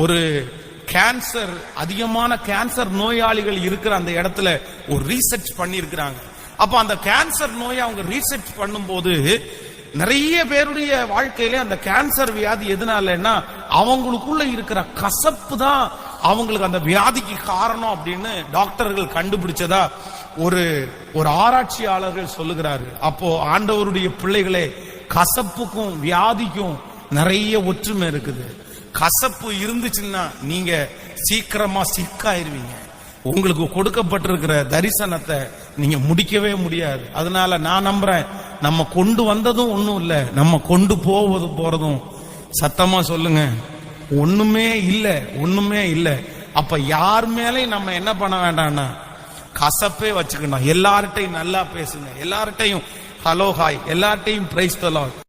ஒரு கேன்சர், அதிகமான கேன்சர் நோயாளிகள் இருக்கிற அந்த இடத்துல ஒரு ரீசர்ச் பண்ணி இருக்கிறாங்க. அப்ப அந்த கேன்சர் நோயை அவங்க ரீசர்ச் பண்ணும்போது நிறைய பேருடைய வாழ்க்கையில அந்த கேன்சர் வியாதி எதனாலன்னா அவங்களுக்குள்ள இருக்கிற கசப்பு தான் அவங்களுக்கு அந்த வியாதிக்கு காரணம் அப்படின்னு டாக்டர்கள் கண்டுபிடிச்சதா ஒரு ஆராய்ச்சியாளர்கள் சொல்லுகிறாரு. அப்போ ஆண்டவருடைய பிள்ளைகளே, கசப்புக்கும் வியாதிக்கும் நிறைய ஒற்றுமை இருக்குது. கசப்பு இருந்துச்சுன்னா நீங்க சீக்கிரமா சிக்காயிருவீங்க. உங்களுக்கு கொடுக்கப்பட்டிருக்கிற தரிசனத்தை நீங்க முடிக்கவே முடியாது. அதனால நான் நம்புறேன், நம்ம கொண்டு வந்ததும் ஒண்ணும் இல்ல, நம்ம கொண்டு போறதும் சத்தமா சொல்லுங்க, ஒண்ணுமே இல்ல. அப்ப யார் மேலையும் நம்ம என்ன பண்ண வேண்டாம்னா கசப்பே வச்சுக்கணும். எல்லார்ட்டையும் நல்லா பேசுங்க, எல்லார்ட்டையும் ஹலோ ஹாய், எல்லார்ட்டையும் பிரைஸ் தி லார்ட்.